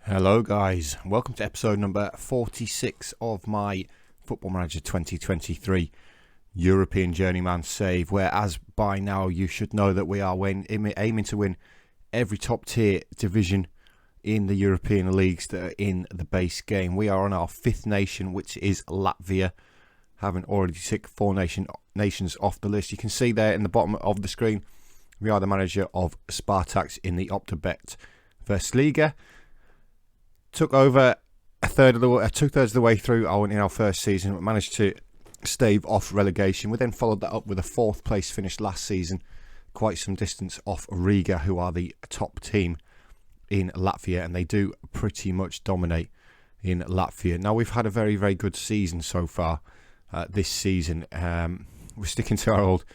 Hello guys, welcome to episode number 46 of my Football Manager 2023 European Journeyman Save, where as by now you should know that we are aiming to win every top tier division in the European leagues that are in the base game. We are on our fifth nation, which is Latvia, having already ticked four nations off the list. You can see there in the bottom of the screen, we are the manager of Spartaks in the Optibet vs Riga. Took over two-thirds of the way through in our first season. We managed to stave off relegation. We then followed that up with a fourth place finish last season, quite some distance off Riga, who are the top team in Latvia, and they do pretty much dominate in Latvia. Now, we've had a very, very good season so far this season. We're sticking to our old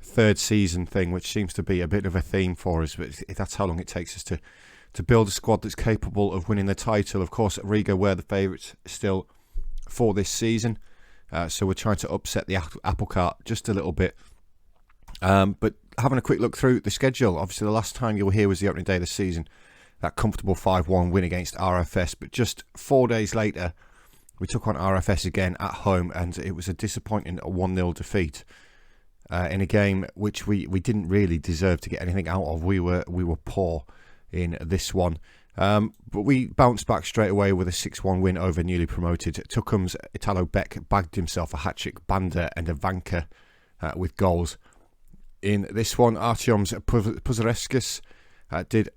third season thing, which seems to be a bit of a theme for us, but that's how long it takes us to build a squad that's capable of winning the title. Of course, Riga were the favourites still for this season, so we're trying to upset the apple cart just a little bit. But having a quick look through the schedule, obviously the last time you were here was the opening day of the season, that comfortable 5-1 win against RFS, but just 4 days later we took on RFS again at home, and it was a disappointing 1-0 defeat in a game which we didn't really deserve to get anything out of. We were poor in this one, but we bounced back straight away with a 6-1 win over newly promoted Tukums. Italo Beck bagged himself a hat-trick, Banda and Ivanka with goals. In this one, Artyoms Puzarevskis did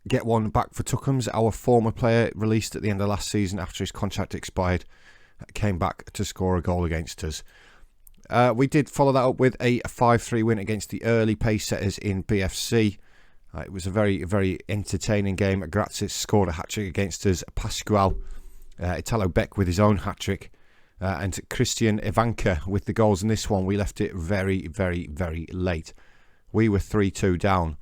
get one back for Tukums. Our former player, released at the end of last season after his contract expired, came back to score a goal against us. We did follow that up with a 5-3 win against the early pace setters in BFC. It was a very, very entertaining game. Grazis scored a hat-trick against us. Pascual, Italo Beck with his own hat-trick, and Christian Ivanka with the goals in this one. We left it very, very, very late. We were 3-2 down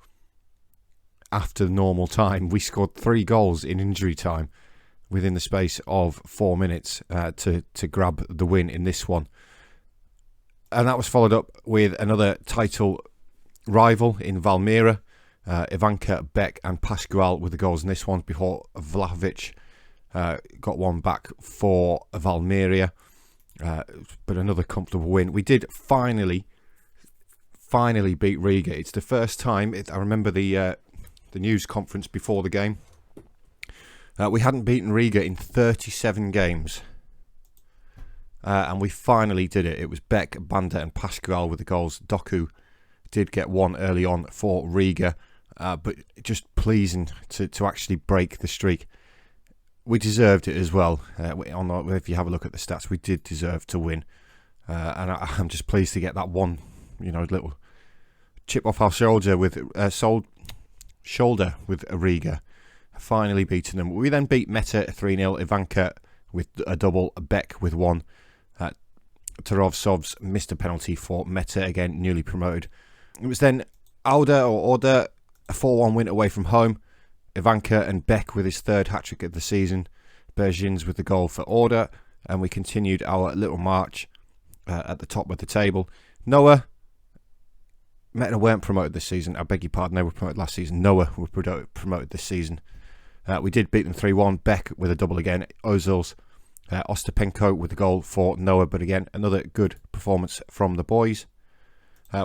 after normal time. We scored 3 goals in injury time within the space of 4 minutes to grab the win in this one. And that was followed up with another title rival in Valmiera. Ivanka, Beck and Pascual with the goals in this one before Vlahovic got one back for Valmiera, but another comfortable win. We did finally beat Riga. It's the first time, I remember the news conference before the game, we hadn't beaten Riga in 37 games, and we finally did it. It was Beck, Banda and Pascual with the goals. Doku did get one early on for Riga, but just pleasing to actually break the streak. We deserved it as well. If you have a look at the stats, we did deserve to win, and I'm just pleased to get that one, little chip off our shoulder with Riga, finally beating them. We then beat Meta 3-0, Ivanka with a double, Beck with one. Tarovsovs missed a penalty for Meta, again newly promoted. It was then Order, a 4-1 win away from home. Ivanka and Beck with his third hat-trick of the season. Bergins with the goal for Order. And we continued our little march at the top of the table. Noah, Meta weren't promoted this season. I beg your pardon, they were promoted last season. Noah were promoted this season. We did beat them 3-1. Beck with a double again. Ozils, Ostapenko with the goal for Noah. But again, another good performance from the boys.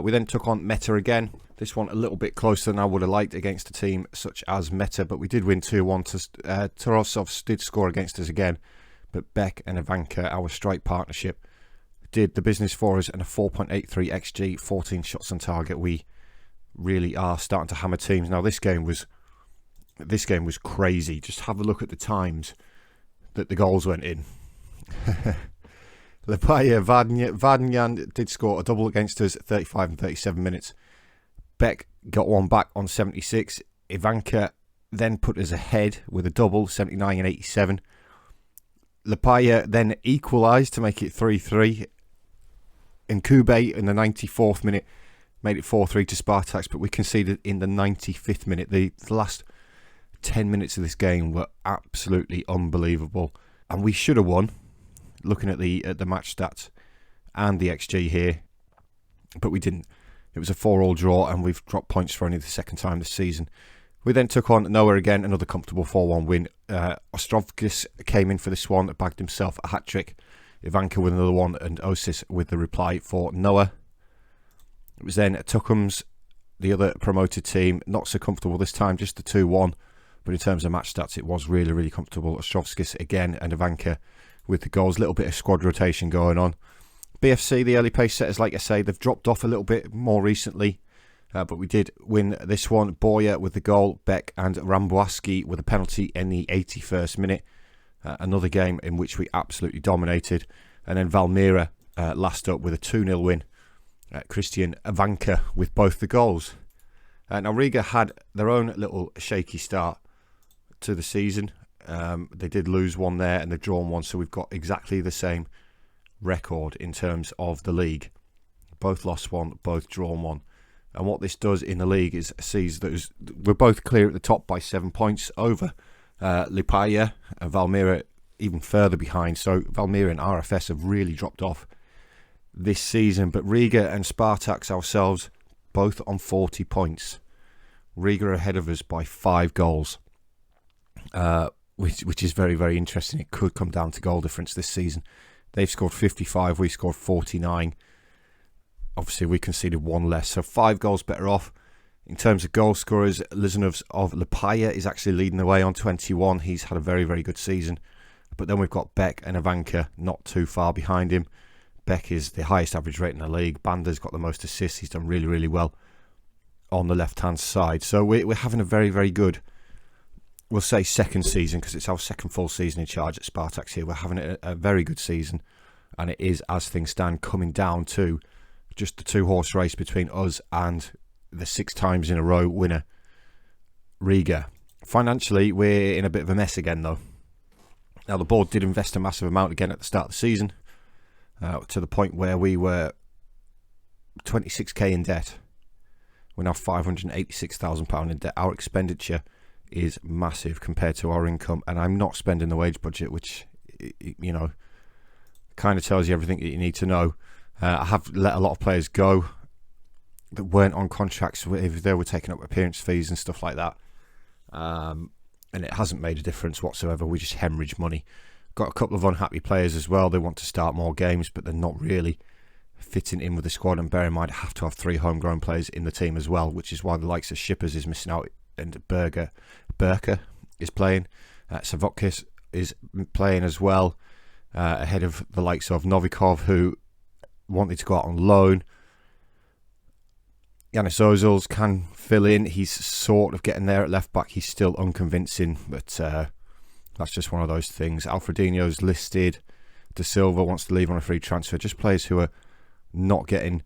We then took on Meta again. This one a little bit closer than I would have liked against a team such as Meta, but we did win 2-1. Tarasovs did score against us again, but Beck and Ivanka, our strike partnership, did the business for us, and a 4.83 XG, 14 shots on target. We really are starting to hammer teams. Now this game was crazy. Just have a look at the times that the goals went in. Lepaya Vardanyan did score a double against us at 35 and 37 minutes. Beck got one back on 76. Ivanka then put us ahead with a double, 79 and 87. Lepaya then equalised to make it 3-3. And Kube in the 94th minute made it 4-3 to Spartaks, but we conceded in the 95th minute. The last 10 minutes of this game were absolutely unbelievable, and we should have won, looking at the match stats and the XG here, but we didn't. It was a 4-4 draw, and we've dropped points for only the second time this season. We then took on Noah again, another comfortable 4-1 win. Ostrovskis came in for this one, bagged himself a hat-trick. Ivanka with another one, and Osis with the reply for Noah. It was then Tukums, the other promoted team, not so comfortable this time, just the 2-1. But in terms of match stats, it was really, really comfortable. Ostrovskis again and Ivanka with the goals. A little bit of squad rotation going on. BFC, the early pace setters, like I say, they've dropped off a little bit more recently. But we did win this one. Boya with the goal, Beck and Ramboaski with a penalty in the 81st minute. Another game in which we absolutely dominated. And then Valmiera last up with a 2-0 win. Christian Ivanka with both the goals. Now Riga had their own little shaky start to the season. They did lose one there and they've drawn one, so we've got exactly the same record in terms of the league. Both lost one, both drawn one. And what this does in the league is sees that we're both clear at the top by 7 points over Lipaia and Valmiera even further behind. So Valmiera and RFS have really dropped off this season. But Riga and Spartaks ourselves both on 40 points. Riga are ahead of us by 5 goals, which is very, very interesting. It could come down to goal difference this season. They've scored 55, we scored 49. Obviously, we conceded one less, so 5 goals better off. In terms of goal scorers, Lizanovs of Lipaia is actually leading the way on 21. He's had a very, very good season. But then we've got Beck and Ivanka not too far behind him. Beck is the highest average rate in the league. Banda's got the most assists. He's done really, really well on the left-hand side. So we're having a very, very good, we'll say second season, because it's our second full season in charge at Spartaks here. We're having a very good season. And it is, as things stand, coming down to just the 2-horse race between us and the 6 times in a row winner, Riga. Financially, we're in a bit of a mess again, though. Now, the board did invest a massive amount again at the start of the season, to the point where we were 26k in debt. We're now £586,000 in debt. Our expenditure is massive compared to our income, and I'm not spending the wage budget, which, you know, kind of tells you everything that you need to know. I have let a lot of players go that weren't on contracts if they were taking up appearance fees and stuff like that. And it hasn't made a difference whatsoever. We just hemorrhage money. Got a couple of unhappy players as well. They want to start more games, but they're not really fitting in with the squad. And bear in mind, I have to have 3 homegrown players in the team as well, which is why the likes of Shippers is missing out and Berker is playing. Savotkis is playing as well, ahead of the likes of Novikov, who wanted to go out on loan. Yanis Ozils can fill in. He's sort of getting there at left back. He's still unconvincing, but that's just one of those things. Alfredinho's listed. De Silva wants to leave on a free transfer. Just players who are not getting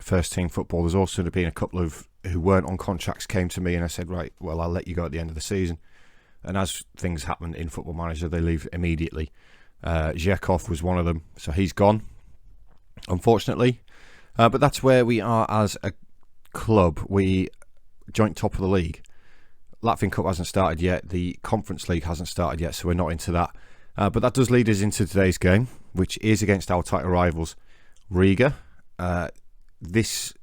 first team football. There's also been a couple of who weren't on contracts came to me and I said, right, well, I'll let you go at the end of the season. And as things happen in Football Manager, they leave immediately. Zhekov was one of them, so he's gone, unfortunately. But that's where we are as a club. We joint top of the league. Latvian Cup hasn't started yet. The Conference League hasn't started yet, so we're not into that. But that does lead us into today's game, which is against our title rivals, Riga. These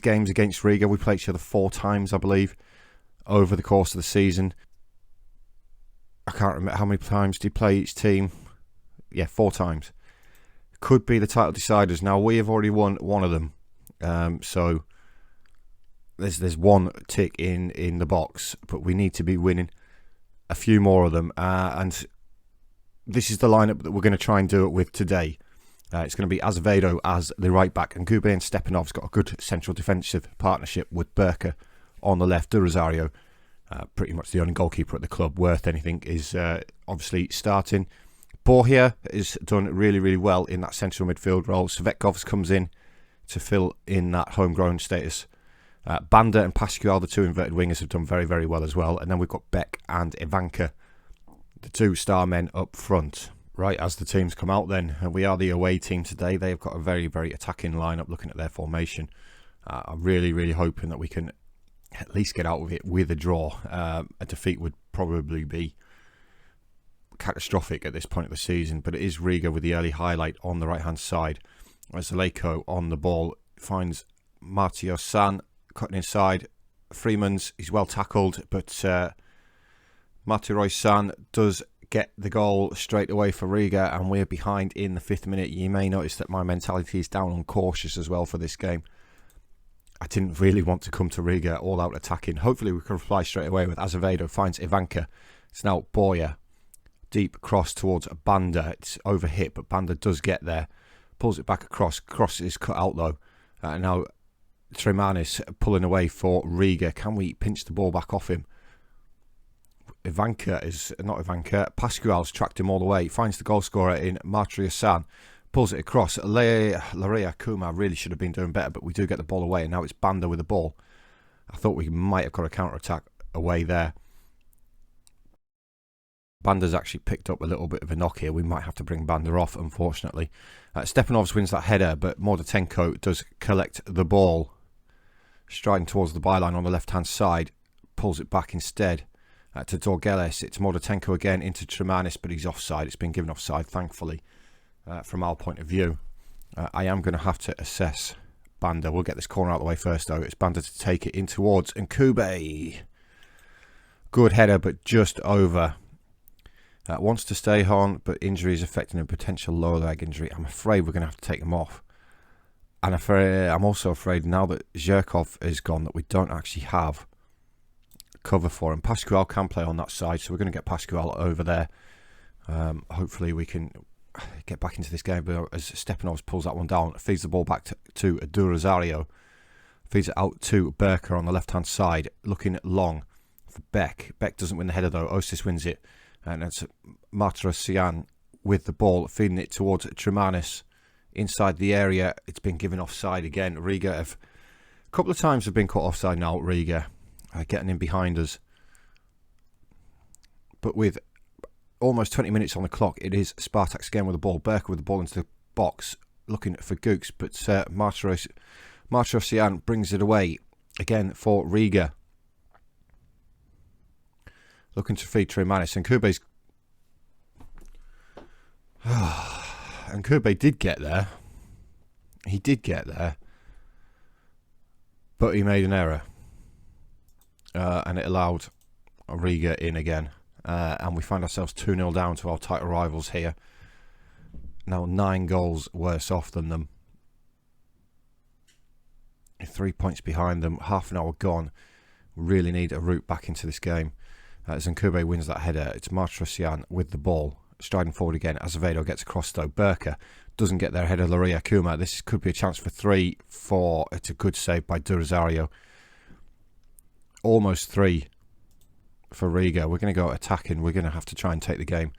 games against Riga, we play each other 4 times, I believe, over the course of the season. I can't remember how many times did you play each team. Yeah, 4 times. Could be the title deciders. Now, we have already won one of them. So there's one tick in the box, but we need to be winning a few more of them. And this is the lineup that we're going to try and do it with today. It's going to be Azevedo as the right back, and Gube and Stepanov's got a good central defensive partnership with Berker on the left. De Rosario, pretty much the only goalkeeper at the club worth anything, is obviously starting. Borja has done really, really well in that central midfield role. Svetkovs comes in to fill in that homegrown status. Banda and Pascual, the 2 inverted wingers, have done very, very well as well. And then we've got Beck and Ivanka, the 2 star men up front. Right, as the teams come out then, we are the away team today. They've got a very, very attacking lineup looking at their formation. I'm really, really hoping that we can at least get out of it with a draw. A defeat would probably be catastrophic at this point of the season, but it is Riga with the early highlight on the right-hand side. As Zaleko on the ball finds Martio San cutting inside. Freeman's, he's well tackled, but Maturoy-san does get the goal straight away for Riga, and we're behind in the 5th minute. You may notice that my mentality is down on cautious as well for this game. I didn't really want to come to Riga all out attacking. Hopefully we can reply straight away with Azevedo finds Ivanka. It's now Boyer. Deep cross towards Banda. It's over hit, but Banda does get there. Pulls it back across. Cross is cut out though. Now Tremanis pulling away for Riga. Can we pinch the ball back off him? Pascual's tracked him all the way. Finds the goal scorer in Martria-san. Pulls it across. Laria Kuma really should have been doing better, but we do get the ball away, and now it's Banda with the ball. I thought we might have got a counter-attack away there. Banda's actually picked up a little bit of a knock here. We might have to bring Banda off, unfortunately. Stepanovs wins that header, but Mordatenko does collect the ball. Striding towards the byline on the left-hand side. Pulls it back instead to Dorgeles. It's Mordatenko again into Tremanis, but he's offside. It's been given offside, thankfully, from our point of view. I am going to have to assess Banda. We'll get this corner out of the way first, though. It's Banda to take it in towards Nkube. Good header, but just over. Wants to stay on, but injury is affecting a potential lower leg injury. I'm afraid we're going to have to take him off. And I'm also afraid now that Zhirkov is gone that we don't actually have cover for him. Pascual can play on that side, so we're going to get Pascual over there. Hopefully we can get back into this game. But as Stepanovs pulls that one down, feeds the ball back to Durazario. Feeds it out to Berker on the left-hand side, looking long for Beck. Beck doesn't win the header though. Osis wins it. And it's Matrosian with the ball, feeding it towards Tremanis inside the area. It's been given offside again. Riga a couple of times have been caught offside now. Riga getting in behind us. But with almost 20 minutes on the clock, it is Spartaks again with the ball. Berker with the ball into the box, looking for Gooks. But Matrosian brings it away again for Riga. Looking to feed Tremanis, and Kube's. And Kube did get there. He did get there. But he made an error. And it allowed Riga in again. And we find ourselves 2-0 down to our title rivals here. Now 9 goals worse off than them. 3 points behind them. Half an hour gone. We really need a route back into this game. Nkube wins that header. It's Martrosian with the ball. Striding forward again. Azevedo gets across though. Berker doesn't get their header. Laria Kuma. This could be a chance for 3-4. It's a good save by Durazario. Almost 3 for Riga. We're going to go attacking. We're going to have to try and take the game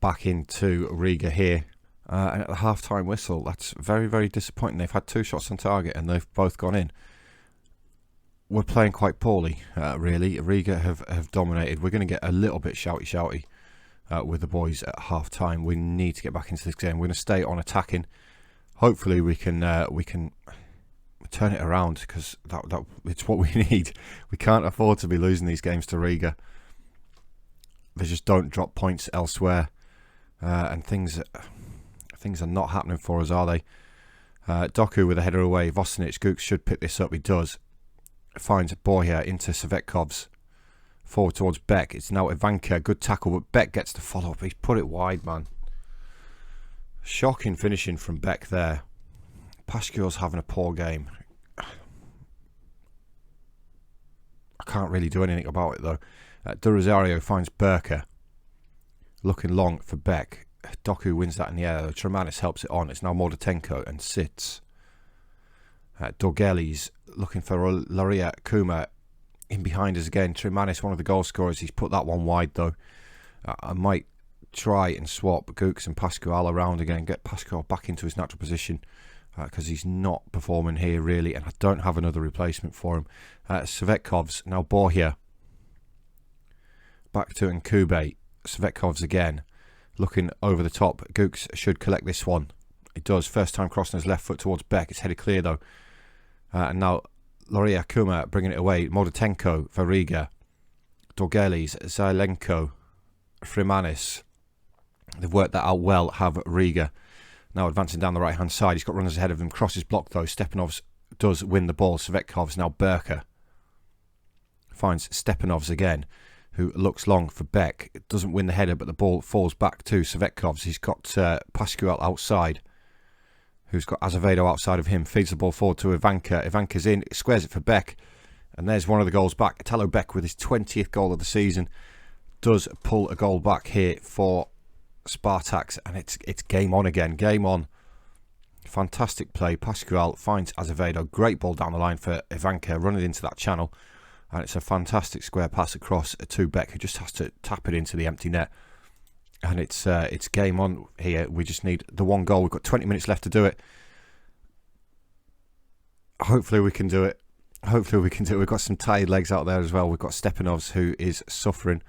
back into Riga here. And at the half-time whistle, that's very, very disappointing. They've had 2 shots on target and they've both gone in. We're playing quite poorly, really. Riga have dominated. We're going to get a little bit shouty with the boys at half-time. We need to get back into this game. We're going to stay on attacking. Hopefully we can turn it around, because that it's what we need. We can't afford to be losing these games to Riga. They just don't drop points elsewhere, and things are not happening for us, are they? Doku with a header away. Vosinic, Gooks should pick this up. He does. Finds Boyer into Savetkovs. Forward towards Beck. It's now Ivanka. Good tackle, but Beck gets the follow-up. He's put it wide, man. Shocking finishing from Beck there. Pascual's having a poor game. I can't really do anything about it, though. Durazario finds Berker. Looking long for Beck. Doku wins that in the air. Tremanis helps it on. It's now Mordatenko and sits. Dorgeles looking for Laria Kuma in behind us again. Tremanis, one of the goal scorers. He's put that one wide, though. I might try and swap Gooks and Pascual around again. Get Pascual back into his natural position, because he's not performing here, really. And I don't have another replacement for him. Savetkovs, now Boyer. Back to Nkube. Savetkovs again. Looking over the top. Gooks should collect this one. It does. First time crossing his left foot towards Beck. It's headed clear, though. And now Laria Kuma bringing it away. Mordatenko for Riga. Dorgeles, Zylenko, Frimanis. They've worked that out well, have Riga. Now advancing down the right-hand side. He's got runners ahead of him. Crosses blocked, though. Stepanovs does win the ball. Savetkovs, now Berker. finds Stepanovs again, who looks long for Beck. Doesn't win the header, but the ball falls back to Savetkovs. He's got Pascual outside, who's got Azevedo outside of him. Feeds the ball forward to Ivanka. Ivanka's in, squares it for Beck. And there's one of the goals back. Italo Beck with his 20th goal of the season does pull a goal back here for Spartaks. And it's game on again. Game on. Fantastic play. Pascual finds Azevedo. Great ball down the line for Ivanka, running into that channel. And it's a fantastic square pass across to Beck, who just has to tap it into the empty net. And it's game on here. We just need the one goal. We've got 20 minutes left to do it. Hopefully we can do it. Hopefully we can do it. We've got some tired legs out there as well. We've got Stepanovs, who is suffering.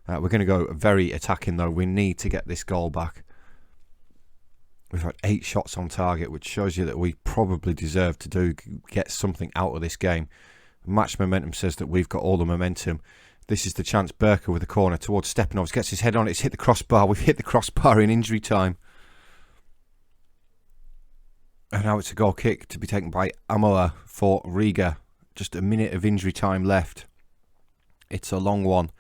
We're going to go very attacking, though. We need to get this goal back. We've had 8 shots on target, which shows you that we probably deserve to get something out of this game. Match momentum says that we've got all the momentum. This is the chance. Burka with the corner towards Stepanovs. Gets his head on it. It's hit the crossbar. We've hit the crossbar in injury time. And now it's a goal kick to be taken by Amoa for Riga. Just a minute of injury time left. It's a long one.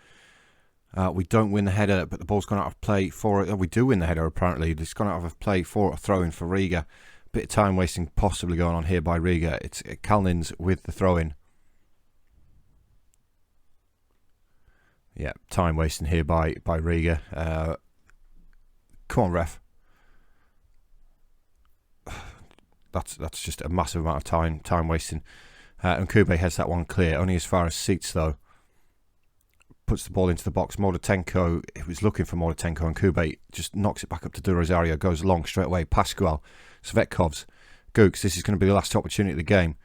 We don't win the header, but the ball's gone out of play for it. We do win the header, apparently. It's gone out of play for a throw-in for Riga. Bit of time wasting possibly going on here by Riga. It's Kalnins with the throw-in. Yeah, time wasting here by Riga. Come on, ref. That's just a massive amount of time wasting. And Kube has that one clear, only as far as seats though. Puts the ball into the box. Mordatenko, he was looking for Mordatenko, and Kube just knocks it back up to De Rosario, goes long straight away. Pascual, Svetkovs, Gooks. This is going to be the last opportunity of the game.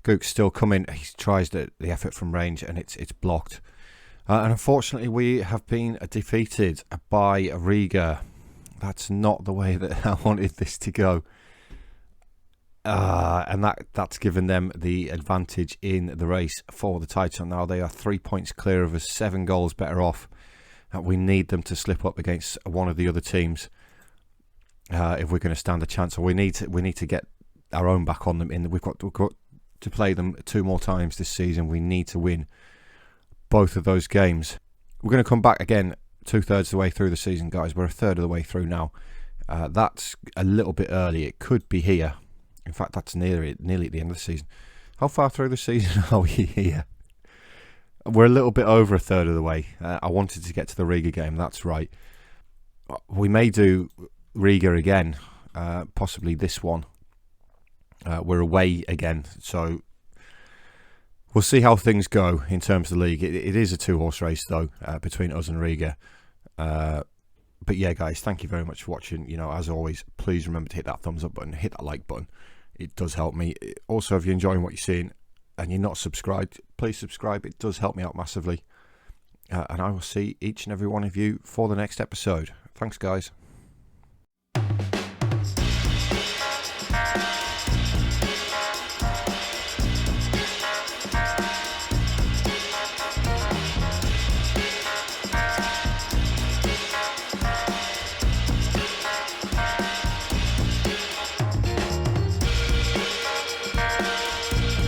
Gooks still coming. He tries the effort from range, and it's blocked. And unfortunately, we have been defeated by Riga. That's not the way that I wanted this to go. And that's given them the advantage in the race for the title. Now they are 3 points clear of us, 7 goals better off. We need them to slip up against one of the other teams if we're going to stand a chance. Or we need to get our own back on them. We've got to play them 2 more times this season. We need to win both of those games. We're going to come back again 2/3 of the way through the season, guys. We're 1/3 of the way through now. That's a little bit early. It could be here. In fact, that's nearly at the end of the season. How far through the season are we here? We're a little bit over 1/3 of the way. I wanted to get to the Riga game, that's right. We may do Riga again, possibly this one. We're away again, so we'll see how things go in terms of the league. It is a 2-horse race, though, between us and Riga. But yeah, guys, thank you very much for watching. You know, as always, please remember to hit that thumbs up button, hit that like button. It does help me. Also, if you're enjoying what you're seeing and you're not subscribed, please subscribe. It does help me out massively. And I will see each and every one of you for the next episode. Thanks, guys.